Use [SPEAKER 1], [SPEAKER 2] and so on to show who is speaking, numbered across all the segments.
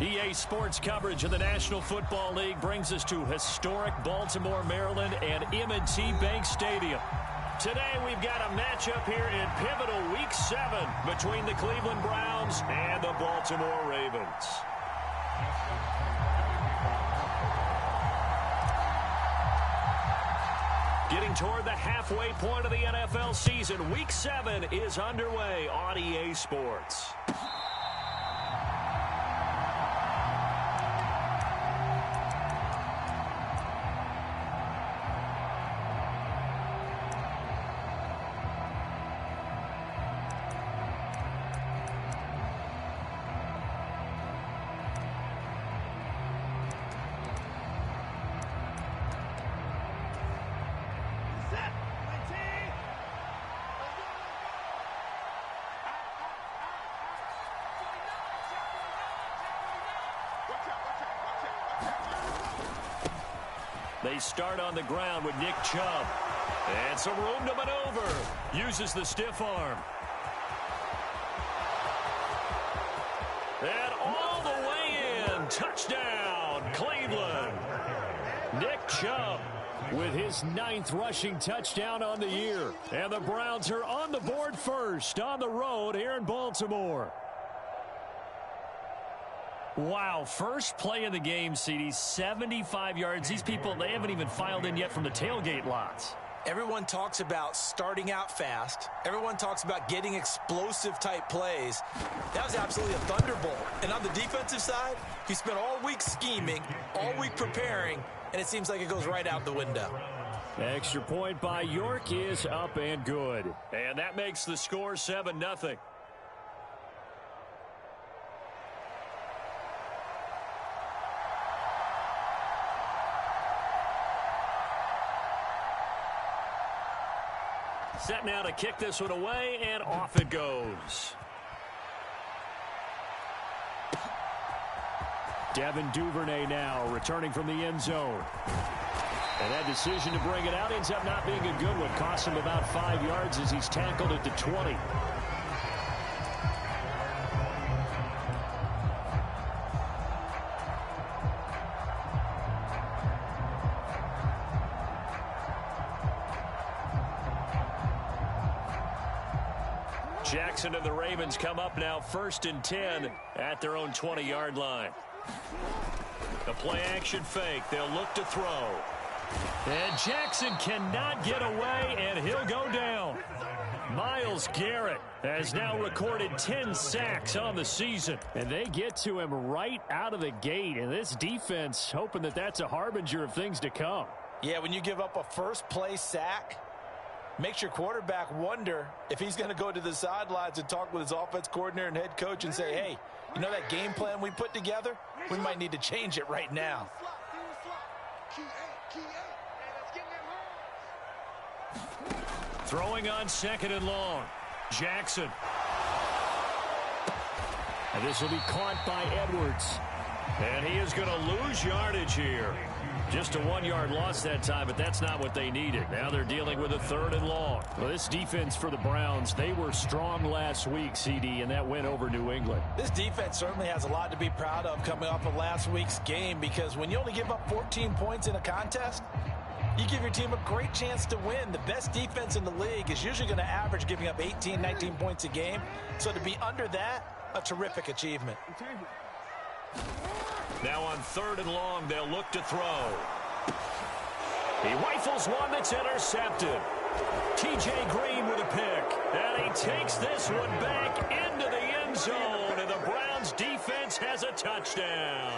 [SPEAKER 1] EA Sports coverage of the National Football League brings us to historic Baltimore, Maryland, and M&T Bank Stadium. Today, we've got a matchup here in pivotal Week 7 between the Cleveland Browns and the Baltimore Ravens. Getting toward the halfway point of the NFL season, Week 7 is underway on EA Sports. They start on the ground with Nick Chubb. And some room to maneuver. Uses the stiff arm. And all the way in. Touchdown, Cleveland. Nick Chubb with his 9th rushing touchdown on the year. And the Browns are on the board first on the road here in Baltimore. Wow, first play of the game, CD, 75 yards. These people, they haven't even filed in yet from the tailgate lots.
[SPEAKER 2] Everyone talks about starting out fast. Everyone talks about getting explosive-type plays. That was absolutely a thunderbolt. And on the defensive side, he spent all week scheming, all week preparing, and it seems like it goes right out the window.
[SPEAKER 1] Extra point by York is up and good. And that makes the score 7-0. Set now to kick this one away, and off it goes. Devin Duvernay now returning from the end zone. And that decision to bring it out ends up not being a good one. Costs him about 5 yards as he's tackled at the 20. Jackson and the Ravens come up now 1st and 10 at their own 20-yard line. The play action fake. They'll look to throw. And Jackson cannot get away, and he'll go down. Myles Garrett has now recorded 10 sacks on the season. And they get to him right out of the gate. And this defense hoping that that's a harbinger of things to come.
[SPEAKER 2] Yeah, when you give up a first-play sack, makes your quarterback wonder if he's going to go to the sidelines and talk with his offense coordinator and head coach and say, hey, you know that game plan we put together? We might need to change it right now.
[SPEAKER 1] Throwing on 2nd and long. Jackson. And this will be caught by Edwards. And he is going to lose yardage here. Just a 1-yard loss that time, but that's not what they needed. Now they're dealing with a 3rd and long. Well, this defense for the Browns, they were strong last week, CD, and that went over New England.
[SPEAKER 2] This defense certainly has a lot to be proud of coming off of last week's game, because when you only give up 14 points in a contest, you give your team a great chance to win. The best defense in the league is usually going to average giving up 18, 19 points a game. So to be under that, a terrific achievement.
[SPEAKER 1] Now on 3rd and long, they'll look to throw. He rifles one that's intercepted. T.J. Green with a pick. And he takes this one back into the end zone. And the Browns defense has a touchdown.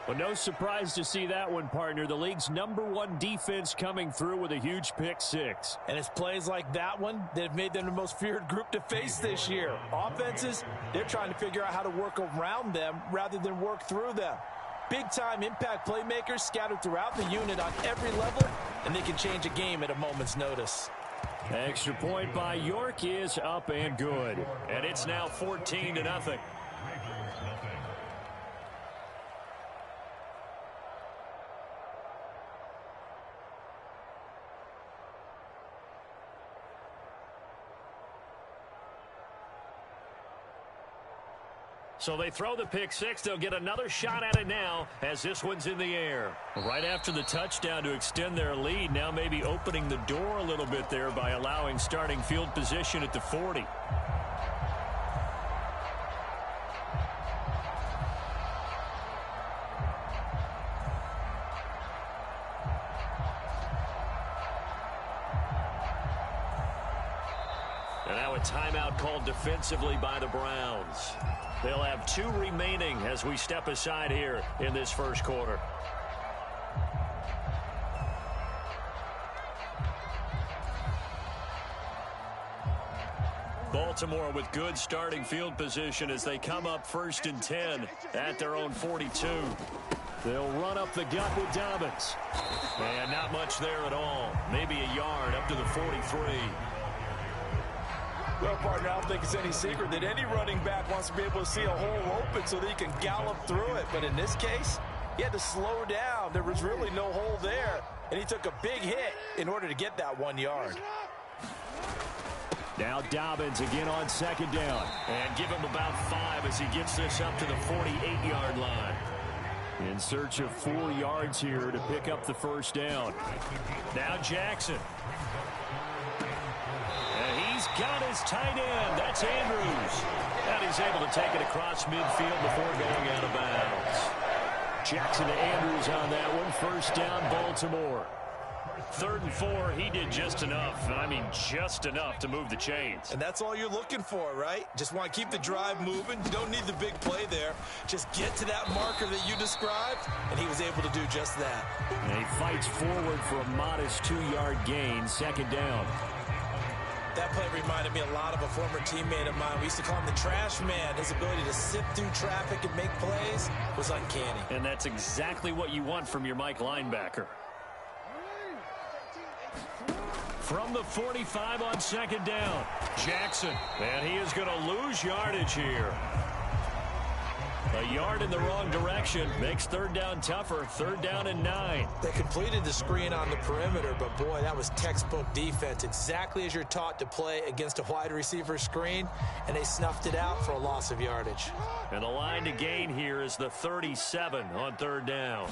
[SPEAKER 1] Well, no surprise to see that one, partner. The league's #1 defense coming through with a huge pick six.
[SPEAKER 2] And it's plays like that one that have made them the most feared group to face this year. Offenses, they're trying to figure out how to work around them rather than work through them. Big-time impact playmakers scattered throughout the unit on every level, and they can change a game at a moment's notice.
[SPEAKER 1] Extra point by York is up and good. And it's now 14-0. So they throw the pick six. They'll get another shot at it now as this one's in the air. Right after the touchdown to extend their lead, now maybe opening the door a little bit there by allowing starting field position at the 40. And now a timeout called defensively by the Browns. They'll have 2 remaining as we step aside here in this first quarter. Baltimore with good starting field position as they come up 1st and 10 at their own 42. They'll run up the gut with Dobbins. And not much there at all. Maybe a yard up to the 43.
[SPEAKER 2] Well, partner, I don't think it's any secret that any running back wants to be able to see a hole open so that he can gallop through it. But in this case, he had to slow down. There was really no hole there. And he took a big hit in order to get that 1 yard.
[SPEAKER 1] Now Dobbins again on 2nd down. And give him about 5 as he gets this up to the 48-yard line. In search of 4 yards here to pick up the 1st down. Now Jackson. He's got his tight end. That's Andrews. And he's able to take it across midfield before going out of bounds. Jackson to Andrews on that one. 1st down, Baltimore. 3rd and 4, he did just enough. I mean, just enough to move the chains.
[SPEAKER 2] And that's all you're looking for, right? Just want to keep the drive moving. You don't need the big play there. Just get to that marker that you described, and he was able to do just that.
[SPEAKER 1] And he fights forward for a modest 2-yard gain. 2nd down.
[SPEAKER 2] That play reminded me a lot of a former teammate of mine. We used to call him the trash man. His ability to sift through traffic and make plays was uncanny.
[SPEAKER 1] And that's exactly what you want from your Mike linebacker. From the 45 on 2nd down, Jackson. And he is going to lose yardage here. A yard in the wrong direction makes 3rd down tougher. 3rd down and 9.
[SPEAKER 2] They completed the screen on the perimeter, but boy, that was textbook defense. Exactly as you're taught to play against a wide receiver screen, and they snuffed it out for a loss of yardage.
[SPEAKER 1] And the line to gain here is the 37 on 3rd down.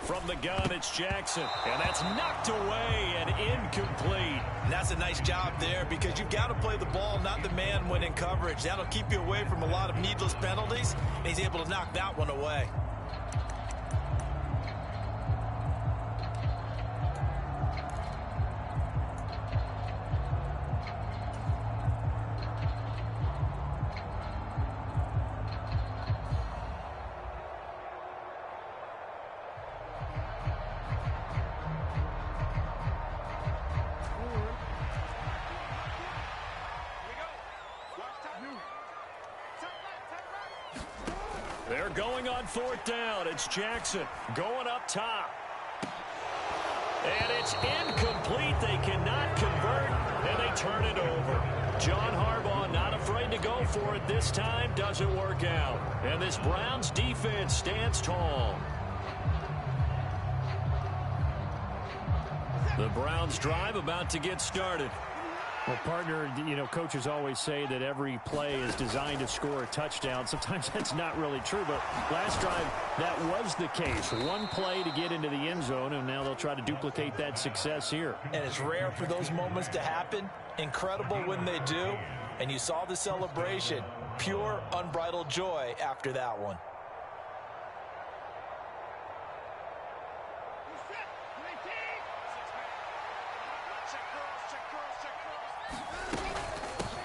[SPEAKER 1] From the gun, it's Jackson. And that's knocked away and incomplete.
[SPEAKER 2] And that's a nice job there because you've got to play the ball, not the man when in coverage. That'll keep you away from a lot of needless penalties, and he's able to knock that one away.
[SPEAKER 1] They're going on 4th down. It's Jackson going up top. And it's incomplete. They cannot convert, and they turn it over. John Harbaugh not afraid to go for it this time. Doesn't work out. And this Browns defense stands tall. The Browns drive about to get started.
[SPEAKER 3] Well, partner, you know, coaches always say that every play is designed to score a touchdown. Sometimes that's not really true, but last drive, that was the case. One play to get into the end zone, and now they'll try to duplicate that success here.
[SPEAKER 2] And it's rare for those moments to happen. Incredible when they do. And you saw the celebration. Pure, unbridled joy after that one.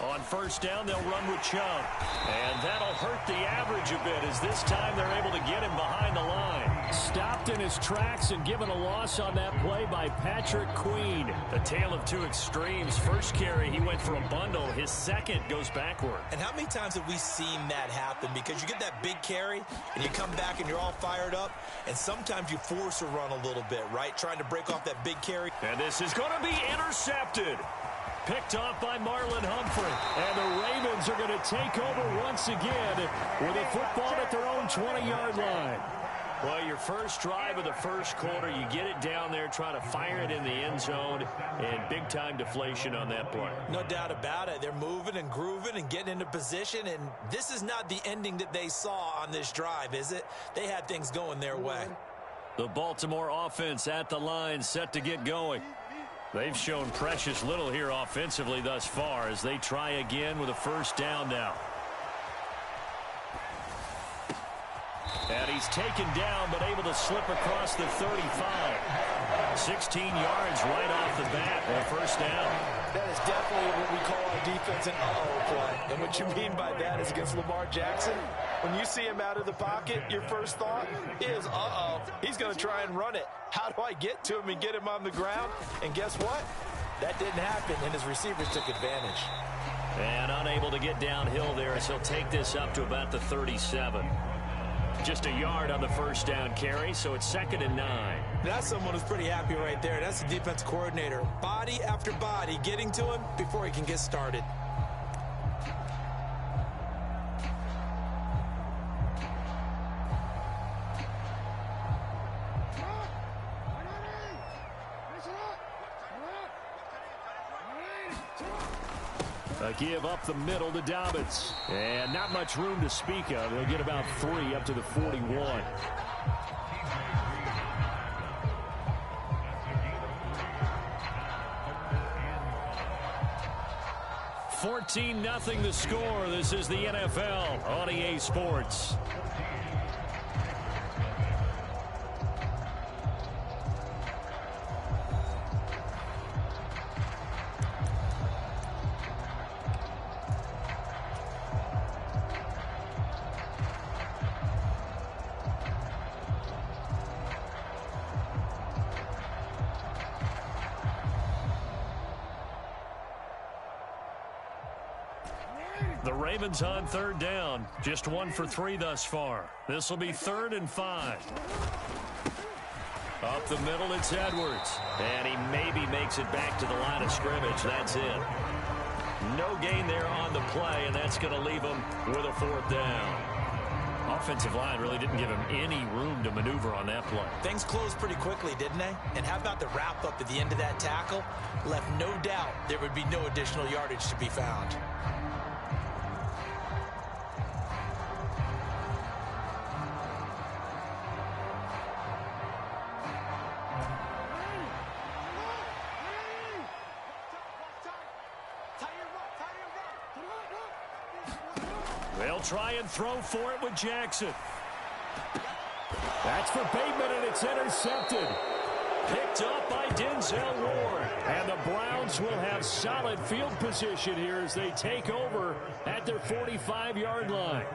[SPEAKER 1] On 1st down, they'll run with Chubb. And that'll hurt the average a bit as this time they're able to get him behind the line. Stopped in his tracks and given a loss on that play by Patrick Queen. A tale of 2 extremes. First carry, he went for a bundle. His second goes backward.
[SPEAKER 2] And how many times have we seen that happen? Because you get that big carry, and you come back and you're all fired up, and sometimes you force a run a little bit, right? Trying to break off that big carry.
[SPEAKER 1] And this is going to be intercepted. Picked off by Marlon Humphrey. And the Ravens are going to take over once again with a football at their own 20-yard line. Well, your first drive of the first quarter, you get it down there, try to fire it in the end zone, and big-time deflation on that play.
[SPEAKER 2] No doubt about it. They're moving and grooving and getting into position, and this is not the ending that they saw on this drive, is it? They had things going their way.
[SPEAKER 1] The Baltimore offense at the line, set to get going. They've shown precious little here offensively thus far as they try again with a first down now. And he's taken down, but able to slip across the 35. 16 yards right off the bat for a first down.
[SPEAKER 2] That is definitely what we call our defense an uh-oh play. And what you mean by that is against Lamar Jackson, when you see him out of the pocket, your first thought is, uh-oh, he's going to try and run it. How do I get to him and get him on the ground? And guess what? That didn't happen, and his receivers took advantage.
[SPEAKER 1] And unable to get downhill there, so he'll take this up to about the 37. Just a yard on the first down carry, so it's 2nd and 9.
[SPEAKER 2] That's someone who's pretty happy right there. That's the defense coordinator. Body after body getting to him before he can get started.
[SPEAKER 3] A give up the middle to Dobbins. And not much room to speak of. He'll get about 3 up to the 41. $14-0 the score. This is the NFL on EA Sports. The Ravens on 3rd down. Just 1 for 3 thus far. This will be 3rd and 5. Up the middle, it's Edwards. And he maybe makes it back to the line of scrimmage. That's it. No gain there on the play, and that's going to leave him with a 4th down. Offensive line really didn't give him any room to maneuver on that play.
[SPEAKER 2] Things closed pretty quickly, didn't they? And how about the wrap-up at the end of that tackle? Left no doubt there would be no additional yardage to be found.
[SPEAKER 3] They'll try and throw for it with Jackson. That's for Bateman, and it's intercepted. Picked up by Denzel Ward. And the Browns will have solid field position here as they take over at their 45-yard line.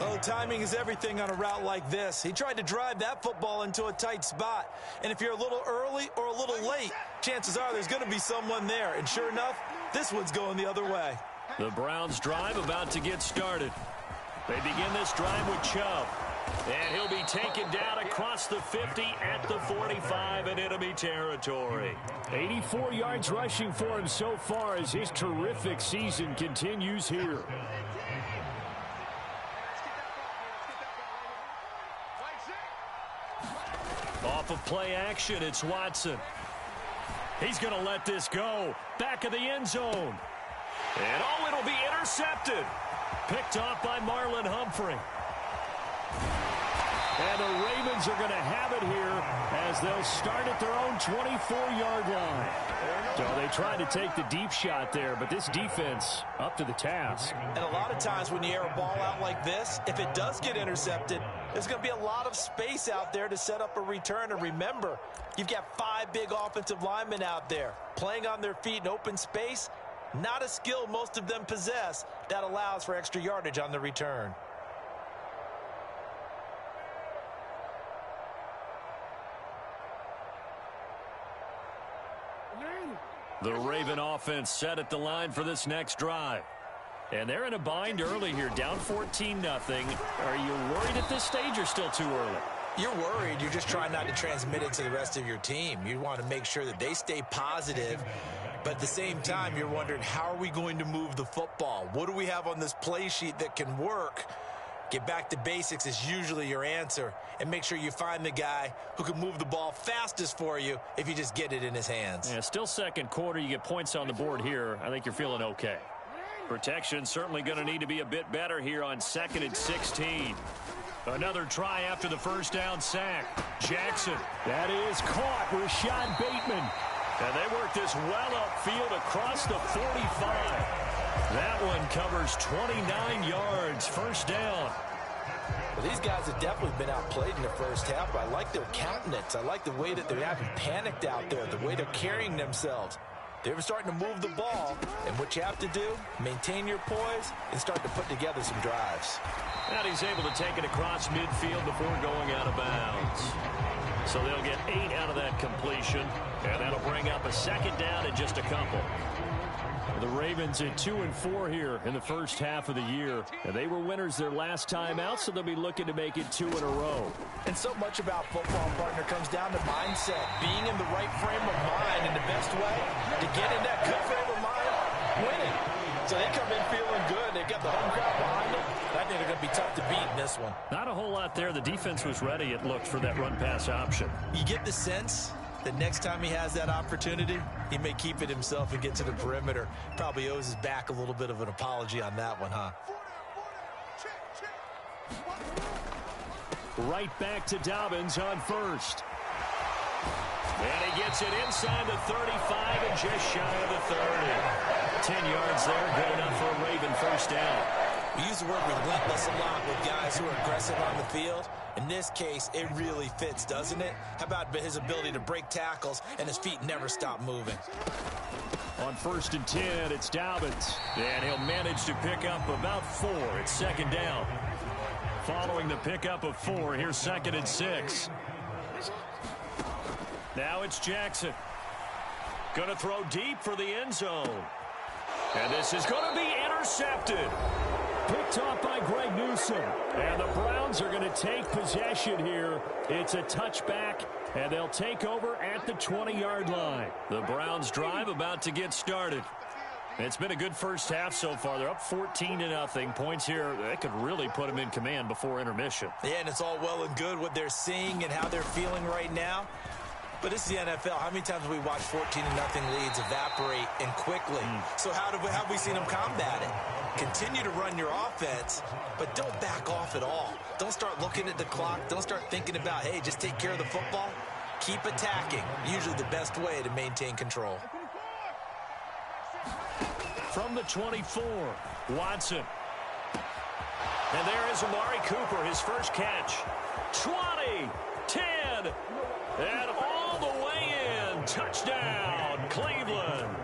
[SPEAKER 2] Oh, timing is everything on a route like this. He tried to drive that football into a tight spot. And if you're a little early or a little late, chances are there's going to be someone there. And sure enough, this one's going the other way.
[SPEAKER 1] The Browns drive about to get started. They begin this drive with Chubb. And he'll be taken down across the 50 at the 45 in enemy territory.
[SPEAKER 3] 84 yards rushing for him so far as his terrific season continues here.
[SPEAKER 1] Off of play action, it's Watson. He's going to let this go. Back of the end zone. And oh, it'll be intercepted. Picked off by Marlon Humphrey.
[SPEAKER 3] And the Ravens are going to have it here as they'll start at their own 24-yard line. So they tried to take the deep shot there, but this defense up to the task.
[SPEAKER 2] And a lot of times when you air a ball out like this, if it does get intercepted, there's going to be a lot of space out there to set up a return. And remember, you've got 5 big offensive linemen out there playing on their feet in open space. Not a skill most of them possess that allows for extra yardage on the return.
[SPEAKER 1] The Raven offense set at the line for this next drive. And they're in a bind early here, down 14-0. Are you worried at this stage or still too early?
[SPEAKER 2] You're worried. You're just trying not to transmit it to the rest of your team. You want to make sure that they stay positive. But at the same time, you're wondering, how are we going to move the football? What do we have on this play sheet that can work? Get back to basics is usually your answer, and make sure you find the guy who can move the ball fastest for you if you just get it in his hands.
[SPEAKER 3] Yeah, still second quarter. You get points on the board here. I think you're feeling okay. Protection certainly going to need to be a bit better here on 2nd and 16. Another try after the first down sack. Jackson. That is caught. Rashad Bateman. And they work this well upfield across the 45. That one covers 29 yards. First down.
[SPEAKER 2] Well, these guys have definitely been outplayed in the first half. I like their countenance. I like the way that they're having panicked out there, the way they're carrying themselves. They're starting to move the ball, and what you have to do, maintain your poise and start to put together some drives.
[SPEAKER 3] And he's able to take it across midfield before going out of bounds. So they'll get 8 out of that completion, and that'll bring up a second down in just a couple. The Ravens at 2-4 here in the first half of the year. And they were winners their last time out, so they'll be looking to make it 2 in a row.
[SPEAKER 2] And so much about football, partner, comes down to mindset. Being in the right frame of mind, and the best way to get in that good frame of mind, winning. So they come in feeling good. They've got the home crowd behind them. I think they're going to be tough to beat in this one.
[SPEAKER 3] Not a whole lot there. The defense was ready, it looked, for that run-pass option.
[SPEAKER 2] You get the sense that next time he has that opportunity, he may keep it himself and get to the perimeter. Probably owes his back a little bit of an apology on that one, huh?
[SPEAKER 3] Right back to Dobbins on first. And he gets it inside the 35 and just shy of the 30. 10 yards there, good enough for a Raven first down.
[SPEAKER 2] We use the word relentless a lot with guys who are aggressive on the field. In this case, it really fits, doesn't it? How about his ability to break tackles and his feet never stop moving?
[SPEAKER 3] On 1st and 10, it's Dobbins. And he'll manage to pick up about 4. It's second down. Following the pickup of 4, here's 2nd and 6. Now it's Jackson. Going to throw deep for the end zone. And this is going to be intercepted. Picked off by Greg Newsome. And the Browns are going to take possession here. It's a touchback, and they'll take over at the 20-yard line. The Browns drive about to get started. It's been a good first half so far. They're up 14-0. Points here, that could really put them in command before intermission.
[SPEAKER 2] Yeah, and it's all well and good what they're seeing and how they're feeling right now. But this is the NFL. How many times have we watched 14-0 leads evaporate and quickly? So how have we seen them combat it? Continue to run your offense, but don't back off at all. Don't start looking at the clock. Don't start thinking about, hey, just take care of the football. Keep attacking. Usually the best way to maintain control.
[SPEAKER 3] From the 24, Watson. And there is Amari Cooper, his first catch. 20, 10, and all the way in. Touchdown, Cleveland.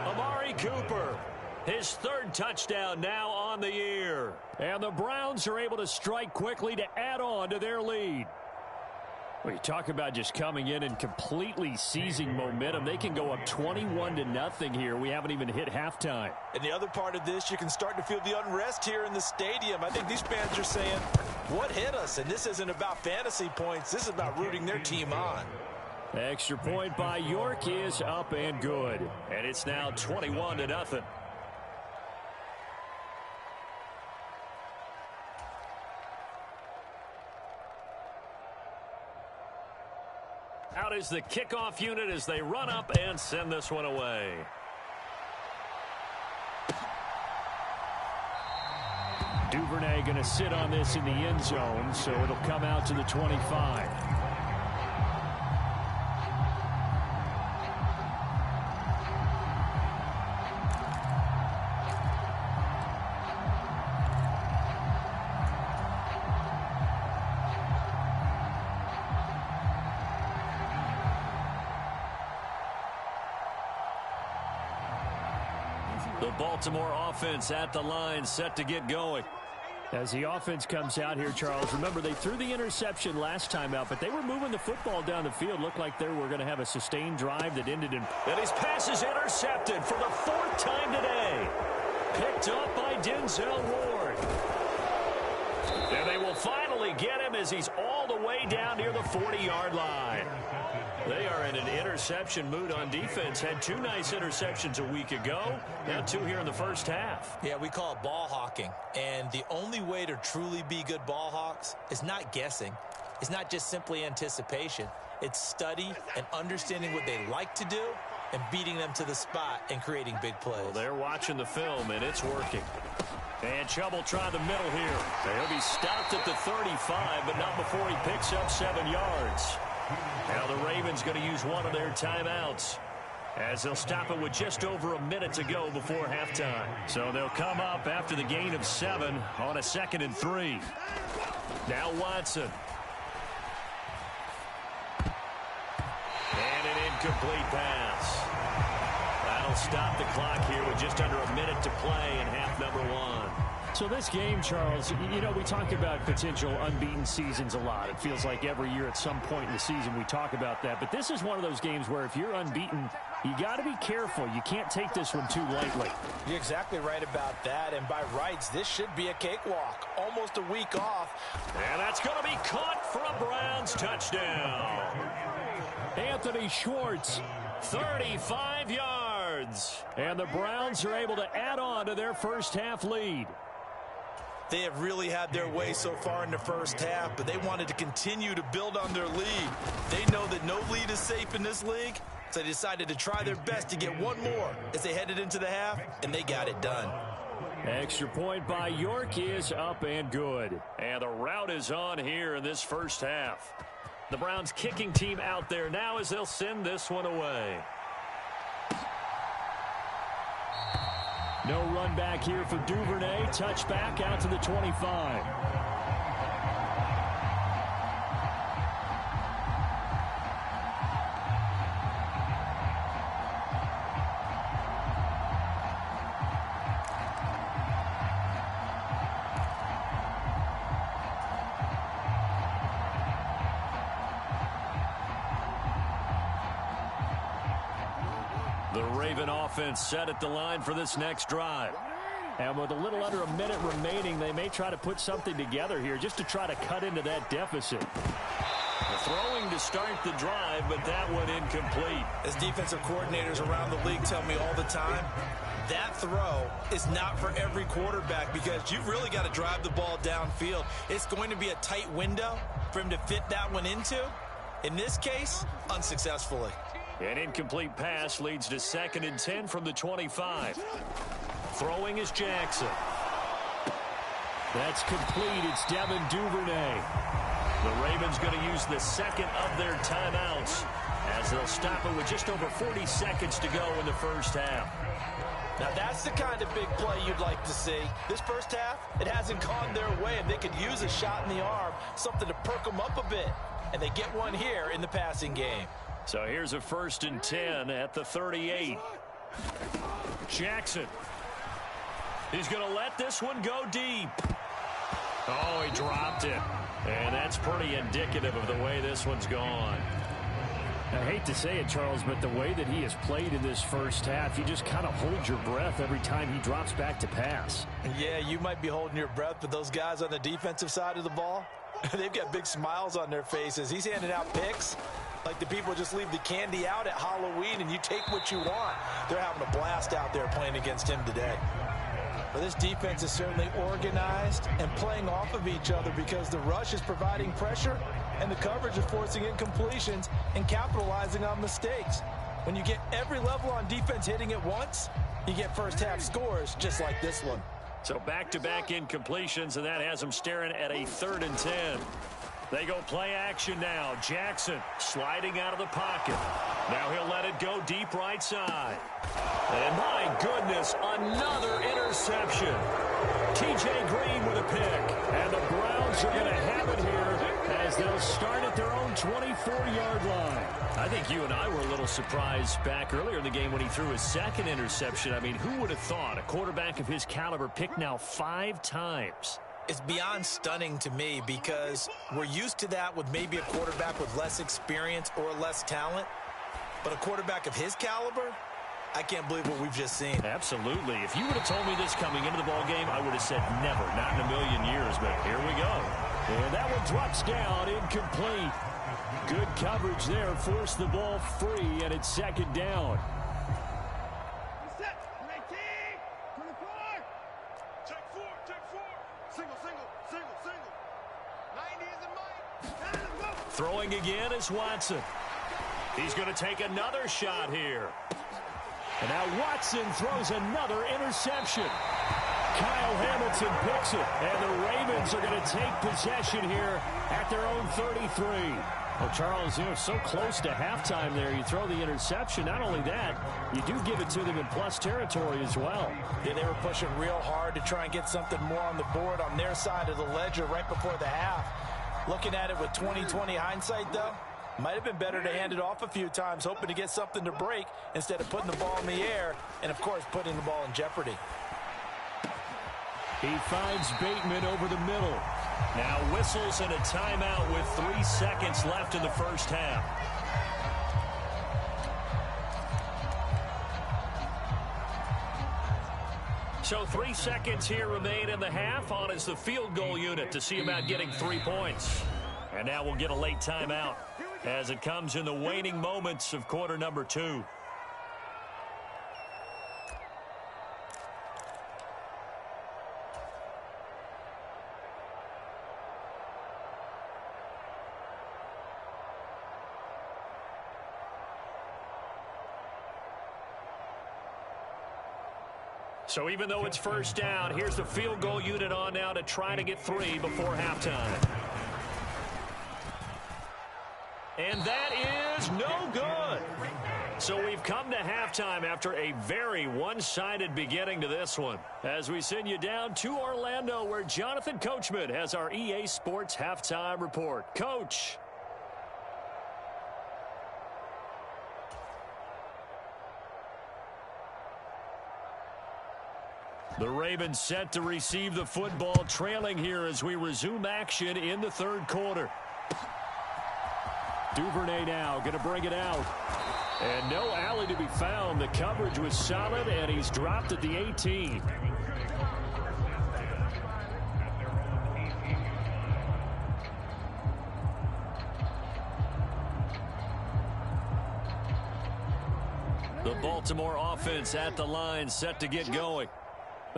[SPEAKER 3] Amari Cooper, his 3rd touchdown now on the year. And the Browns are able to strike quickly to add on to their lead. Well, you talk about just coming in and completely seizing momentum. They can go up 21-0 here. We haven't even hit halftime.
[SPEAKER 2] And the other part of this, you can start to feel the unrest here in the stadium. I think these fans are saying, what hit us? And this isn't about fantasy points. This is about rooting their team on.
[SPEAKER 3] Extra point by York is up and good. And it's now 21-0. Out is the kickoff unit as they run up and send this one away. Duvernay going to sit on this in the end zone, so it'll come out to the 25. The Baltimore offense at the line, set to get going. As the offense comes out here, Charles, remember they threw the interception last time out, but they were moving the football down the field. Looked like they were going to have a sustained drive that ended in... And his pass is intercepted for the 4th time today. Picked up by Denzel Ward. And they will finally get him as he's all
[SPEAKER 1] all the way down near the 40-yard line. They are in an interception mood on defense. Had 2 nice interceptions a week ago. Now 2 here in the first half.
[SPEAKER 2] Yeah, we call it ball hawking. And the only way to truly be good ball hawks is not guessing. It's not just simply anticipation. It's study and understanding what they like to do and beating them to the spot and creating big plays.
[SPEAKER 1] Well, they're watching the film, and it's working. And Chubb will try the middle here. He'll be stopped at the 35, but not before he picks up 7 yards. Now the Ravens going to use one of their timeouts, as they'll stop it with just over a minute to go before halftime. So they'll come up after the gain of 7 on a 2nd and 3. Now Watson. And an incomplete pass. That'll stop the clock here with just under a minute to play in half number 1.
[SPEAKER 3] So this game, Charles, you know, we talk about potential unbeaten seasons a lot. It feels like every year at some point in the season we talk about that. But this is one of those games where if you're unbeaten, you got to be careful. You can't take this one too lightly.
[SPEAKER 2] You're exactly right about that. And by rights, this should be a cakewalk. Almost a week off.
[SPEAKER 1] And that's going to be caught for a Browns touchdown.
[SPEAKER 3] Anthony Schwartz,
[SPEAKER 1] 35 yards.
[SPEAKER 3] And the Browns are able to add on to their first half lead.
[SPEAKER 2] They have really had their way so far in the first half, but they wanted to continue to build on their lead. They know that no lead is safe in this league, so they decided to try their best to get one more as they headed into the half, and they got it done.
[SPEAKER 3] Extra point by York is up and good.
[SPEAKER 1] And the route is on here in this first half. The Browns kicking team out there now as they'll send this one away.
[SPEAKER 3] No run back here for Duvernay. Touchback out to the 25.
[SPEAKER 1] The Raven offense set at the line for this next drive.
[SPEAKER 3] And with a little under a minute remaining, they may try to put something together here just to try to cut into that deficit.
[SPEAKER 1] Throwing to start the drive, but that one incomplete.
[SPEAKER 2] As defensive coordinators around the league tell me all the time, that throw is not for every quarterback because you've really got to drive the ball downfield. It's going to be a tight window for him to fit that one into. In this case, unsuccessfully.
[SPEAKER 1] An incomplete pass leads to 2nd and 10 from the 25. Throwing is Jackson.
[SPEAKER 3] That's complete. It's Devin Duvernay.
[SPEAKER 1] The Ravens going to use the 2nd of their timeouts as they'll stop it with just over 40 seconds to go in the first half.
[SPEAKER 2] Now that's the kind of big play you'd like to see. This first half, it hasn't gone their way, and they could use a shot in the arm, something to perk them up a bit. And they get one here in the passing game.
[SPEAKER 1] So here's a 1st and 10 at the 38. Jackson. He's going to let this one go deep. Oh, he dropped it. And that's pretty indicative of the way this one's gone.
[SPEAKER 3] I hate to say it, Charles, but the way that he has played in this first half, you just kind of hold your breath every time he drops back to pass.
[SPEAKER 2] Yeah, you might be holding your breath, but those guys on the defensive side of the ball, they've got big smiles on their faces. He's handing out picks like the people just leave the candy out at Halloween and you take what you want. They're having a blast out there playing against him today. But this defense is certainly organized and playing off of each other because the rush is providing pressure and the coverage is forcing incompletions and capitalizing on mistakes. When you get every level on defense hitting at once, you get first half scores just like this one.
[SPEAKER 1] So back-to-back incompletions, and that has them staring at a 3rd and 10. They go play action now. Jackson sliding out of the pocket. Now he'll let it go deep right side. And my goodness, another interception. T.J. Green with a pick. And the Browns are going to have it here as they'll start at their own 24-yard line. I think you and I were a little surprised back earlier in the game when he threw his 2nd interception. I mean, who would have thought a quarterback of his caliber picked now 5 times?
[SPEAKER 2] It's beyond stunning to me because we're used to that with maybe a quarterback with less experience or less talent. But a quarterback of his caliber, I can't believe what we've just seen.
[SPEAKER 1] Absolutely. If you would have told me this coming into the ball game, I would have said never, not in a million years. But here we go.
[SPEAKER 3] And that one drops down, incomplete. Good coverage there, forced the ball free, and it's second down. Throwing again is Watson. He's going to take another shot here. And now Watson throws another interception. Kyle Hamilton picks it, and the Ravens are going to take possession here at their own 33. Well, Charles, so close to halftime there. You throw the interception. Not only that, you do give it to them in plus territory as well.
[SPEAKER 2] Yeah, they were pushing real hard to try and get something more on the board on their side of the ledger right before the half. Looking at it with 20/20 hindsight, though, might have been better to hand it off a few times, hoping to get something to break instead of putting the ball in the air and, of course, putting the ball in jeopardy.
[SPEAKER 3] He finds Bateman over the middle.
[SPEAKER 1] Now whistles and a timeout with 3 seconds left in the first half. So 3 seconds here remain in the half. On is the field goal unit to see about getting 3 points. And now we'll get a late timeout as it comes in the waning moments of quarter number 2. So even though it's first down, here's the field goal unit on now to try to get 3 before halftime. And that is no good. So we've come to halftime after a very one-sided beginning to this one. As we send you down to Orlando, where Jonathan Coachman has our EA Sports Halftime Report. Coach. The Ravens set to receive the football, trailing here as we resume action in the third quarter. Duvernay now going to bring it out. And no alley to be found. The coverage was solid, and he's dropped at the 18. The Baltimore offense at the line, set to get going.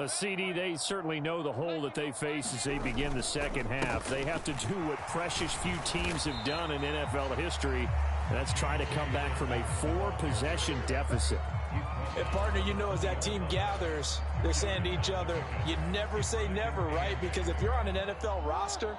[SPEAKER 1] CD, they certainly know the hole that they face as they begin the second half. They have to do what precious few teams have done in NFL history, and that's try to come back from a 4-possession deficit.
[SPEAKER 2] And, partner, as that team gathers, they're saying to each other, you never say never, right? Because if you're on an NFL roster,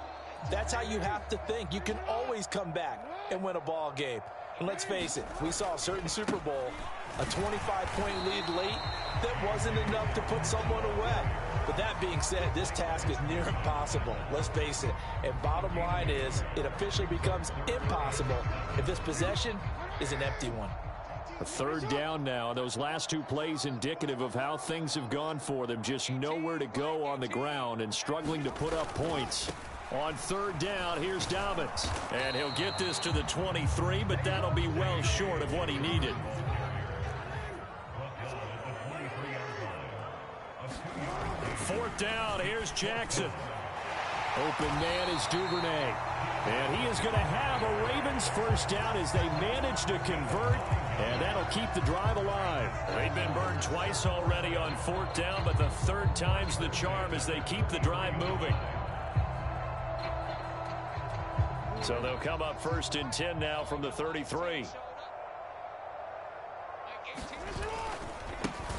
[SPEAKER 2] that's how you have to think. You can always come back and win a ball game. And let's face it, we saw a certain Super Bowl, a 25-point lead late, that wasn't enough to put someone away. But that being said, this task is near impossible. Let's face it. And bottom line is, it officially becomes impossible if this possession is an empty one.
[SPEAKER 3] A third down now. Those last 2 plays indicative of how things have gone for them. Just nowhere to go on the ground and struggling to put up points. On third down, here's Dobbins. And he'll get this to the 23, but that'll be well short of what he needed. Fourth down, here's Jackson. Open man is Duvernay. And he is going to have a Ravens first down as they manage to convert, and that'll keep the drive alive. They've been burned twice already on fourth down, but the third time's the charm as they keep the drive moving. So they'll come up first and 10 now from the 33.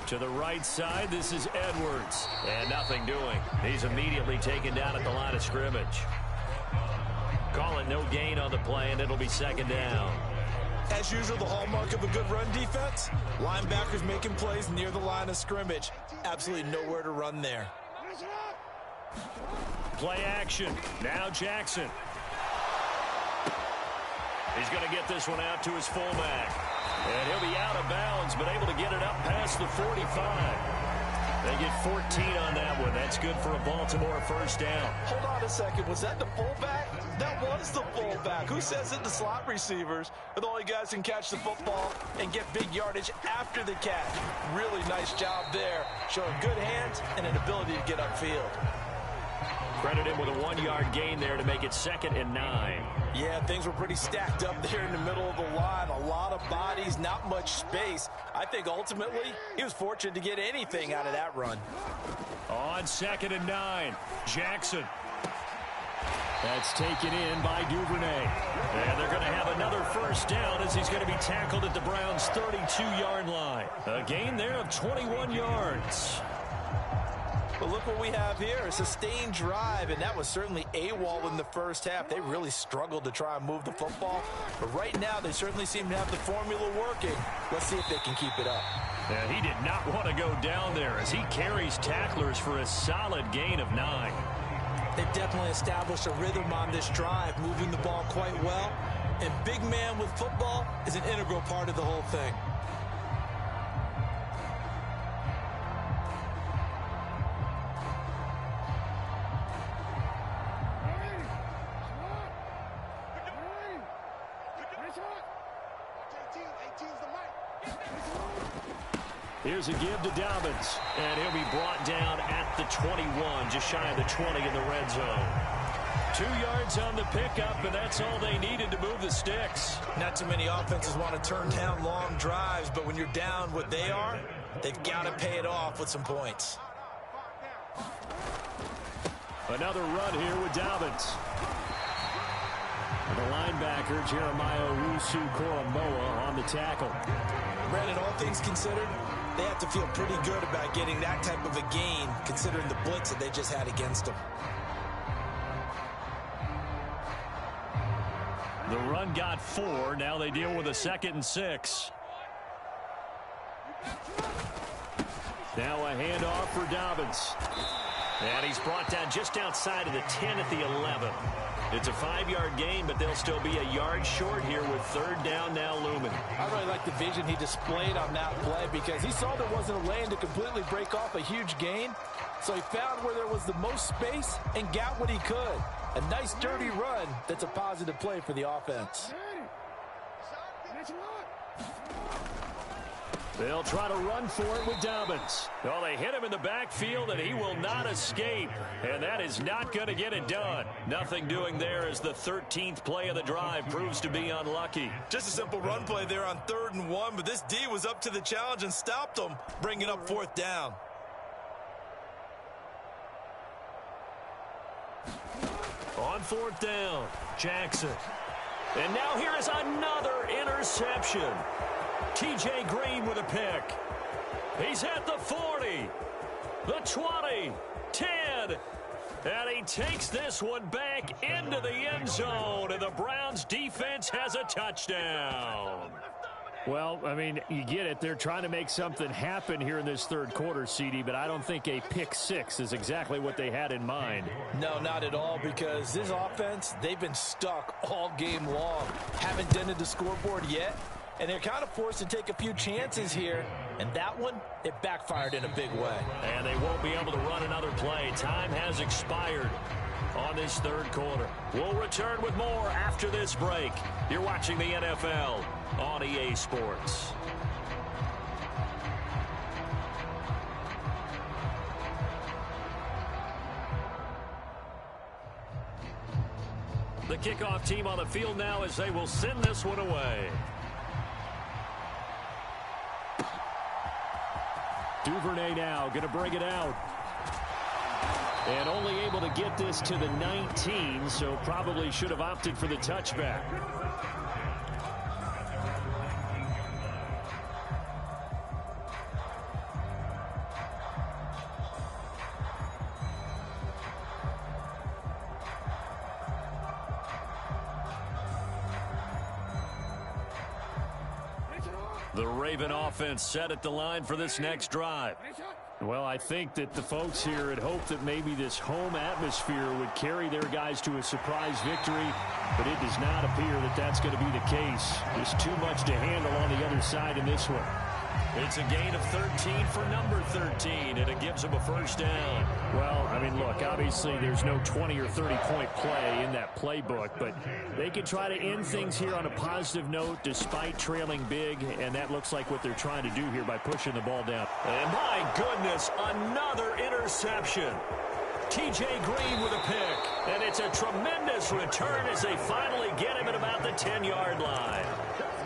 [SPEAKER 3] To the right side, this is Edwards. And nothing doing. He's immediately taken down at the line of scrimmage. Call it no gain on the play, and it'll be second down.
[SPEAKER 2] As usual, the hallmark of a good run defense, linebackers making plays near the line of scrimmage. Absolutely nowhere to run there.
[SPEAKER 1] Play action. Now Jackson. He's going to get this one out to his fullback. And he'll be out of bounds, but able to get it up past the 45. They get 14 on that one. That's good for a Baltimore first down.
[SPEAKER 2] Hold on a second. Was that the fullback? That was the fullback. Who says it? The slot receivers are the only guys who can catch the football and get big yardage after the catch. Really nice job there, showing good hands and an ability to get upfield.
[SPEAKER 1] Credit him with a 1-yard gain there to make it 2nd and 9.
[SPEAKER 2] Yeah, things were pretty stacked up there in the middle of the line. A lot of bodies, not much space. I think ultimately he was fortunate to get anything out of that run.
[SPEAKER 1] On 2nd and 9, Jackson.
[SPEAKER 3] That's taken in by Duvernay.
[SPEAKER 1] And they're going to have another first down as he's going to be tackled at the Browns' 32-yard line. A gain there of 21 yards.
[SPEAKER 2] But look what we have here, a sustained drive, and that was certainly AWOL in the first half. They really struggled to try and move the football. But right now, they certainly seem to have the formula working. Let's see if they can keep it up.
[SPEAKER 1] Yeah, he did not want to go down there as he carries tacklers for a solid gain of 9.
[SPEAKER 2] They've definitely established a rhythm on this drive, moving the ball quite well. And big man with football is an integral part of the whole thing.
[SPEAKER 1] Here's a give to Dobbins, and he'll be brought down at the 21, just shy of the 20 in the red zone. 2 yards on the pickup, and that's all they needed to move the sticks.
[SPEAKER 2] Not too many offenses want to turn down long drives, but when you're down what they are, they've got to pay it off with some points.
[SPEAKER 3] Another run here with Dobbins. The linebacker, Jeremiah Owusu-Koramoah, on the tackle.
[SPEAKER 2] Brandon, all things considered, they have to feel pretty good about getting that type of a gain, considering the blitz that they just had against them.
[SPEAKER 1] The run got 4. Now they deal with a 2nd and 6.
[SPEAKER 3] Now a handoff for Dobbins.
[SPEAKER 1] And he's brought down just outside of the 10 at the 11. It's a 5-yard gain, but they'll still be a yard short here with 3rd down now looming.
[SPEAKER 2] I really like the vision he displayed on that play because he saw there wasn't a lane to completely break off a huge gain. So he found where there was the most space and got what he could. A nice dirty run that's a positive play for the offense.
[SPEAKER 3] They'll try to run for it with Dobbins.
[SPEAKER 1] Well, they hit him in the backfield, and he will not escape. And that is not going to get it done. Nothing doing there as the 13th play of the drive proves to be unlucky.
[SPEAKER 2] Just a simple run play there on 3rd and 1, but this D was up to the challenge and stopped them, bringing up 4th down.
[SPEAKER 1] On 4th down, Jackson. And now here is another interception. T.J. Green with a pick. He's at the 40, the 20, 10, and he takes this one back into the end zone, and the Browns defense has a touchdown.
[SPEAKER 3] Well, I mean, you get it. They're trying to make something happen here in this 3rd quarter, CD, but I don't think a pick 6 is exactly what they had in mind.
[SPEAKER 2] No, not at all, because this offense, they've been stuck all game long. Haven't dented the scoreboard yet. And they're kind of forced to take a few chances here. And that one, it backfired in a big way.
[SPEAKER 1] And they won't be able to run another play. Time has expired on this 3rd quarter. We'll return with more after this break. You're watching the NFL on EA Sports. The kickoff team on the field now as they will send this one away.
[SPEAKER 3] Duvernay now going to bring it out. And only able to get this to the 19, so probably should have opted for the touchback.
[SPEAKER 1] The Raven offense set at the line for this next drive.
[SPEAKER 3] Well, I think that the folks here had hoped that maybe this home atmosphere would carry their guys to a surprise victory, but it does not appear that that's going to be the case. There's too much to handle on the other side in this one.
[SPEAKER 1] It's a gain of 13 for number 13, and it gives them a first down.
[SPEAKER 3] Well, I mean, look, obviously there's no 20 or 30-point play in that playbook, but they can try to end things here on a positive note despite trailing big, and that looks like what they're trying to do here by pushing the ball down.
[SPEAKER 1] And my goodness, another interception. T.J. Green with a pick. And it's a tremendous return as they finally get him at about the 10-yard line.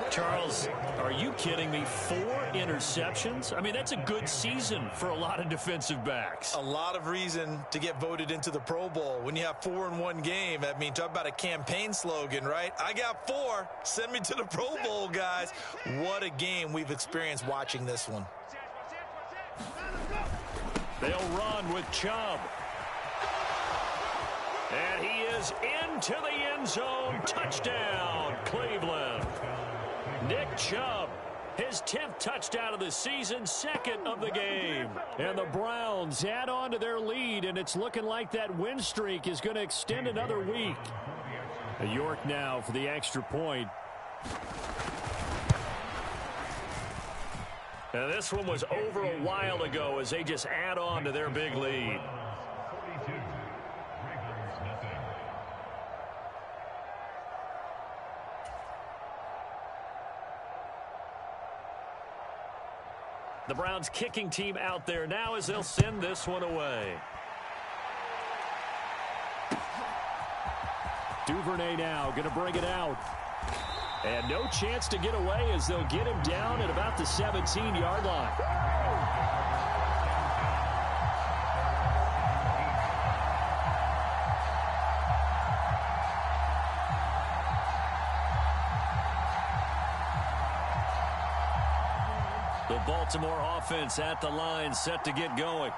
[SPEAKER 1] Charles, are you kidding me? 4 interceptions? I mean, that's a good season for a lot of defensive backs.
[SPEAKER 2] A lot of reason to get voted into the Pro Bowl. When you have 4 in one game, I mean, talk about a campaign slogan, right? I got 4. Send me to the Pro Bowl, guys. What a game we've experienced watching this one.
[SPEAKER 1] They'll run with Chubb. And he is into the end zone. Touchdown, Cleveland. Nick Chubb, his 10th touchdown of the season, 2nd of the game. And the Browns add on to their lead, and it's looking like that win streak is going to extend another week. York now for the extra point. Now this one was over a while ago as they just add on to their big lead. The Browns kicking team out there now as they'll send this one away. Duvernay now going to bring it out. And no chance to get away as they'll get him down at about the 17-yard line. The Baltimore offense at the line, set to get going.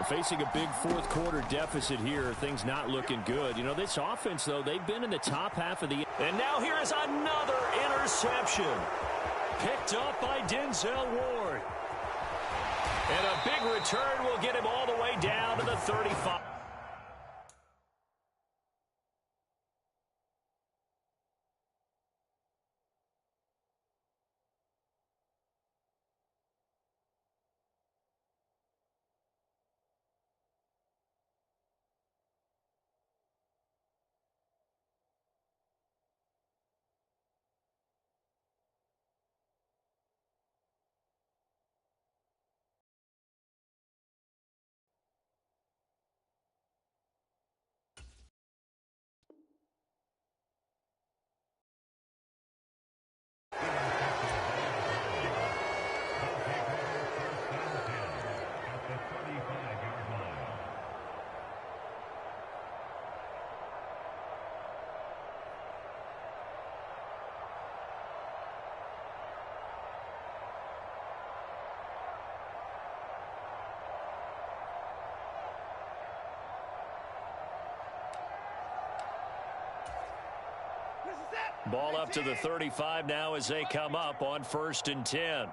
[SPEAKER 1] Facing a big fourth quarter deficit here, things not looking good. You know, this offense, though, they've been in the top half of the... And now here is another interception. Picked up by Denzel Ward. And a big return will get him all the way down to the 35. Ball up to the 35 now as they come up on 1st and 10.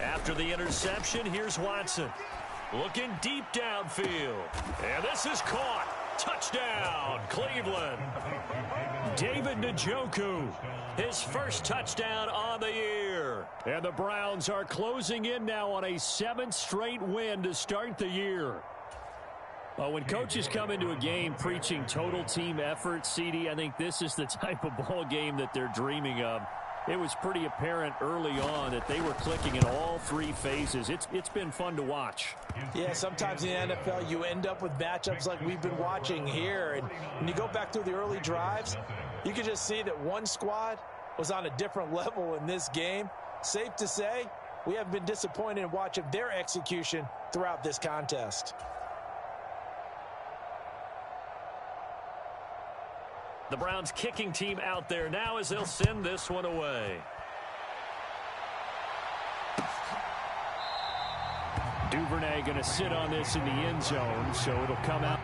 [SPEAKER 1] After the interception, here's Watson. Looking deep downfield. And this is caught. Touchdown, Cleveland. David Njoku, his first touchdown on the year. And the Browns are closing in now on a 7th straight win to start the year. Well, when coaches come into a game preaching total team effort, CD, I think this is the type of ball game that they're dreaming of. It was pretty apparent early on that they were clicking in all 3 phases. It's been fun to watch.
[SPEAKER 2] Yeah, sometimes in the NFL you end up with matchups like we've been watching here. And when you go back through the early drives, you can just see that one squad was on a different level in this game. Safe to say, we haven't been disappointed in watching their execution throughout this contest.
[SPEAKER 1] The Browns kicking team out there now as they'll send this one away. Duvernay going to sit on this in the end zone, so it'll come out.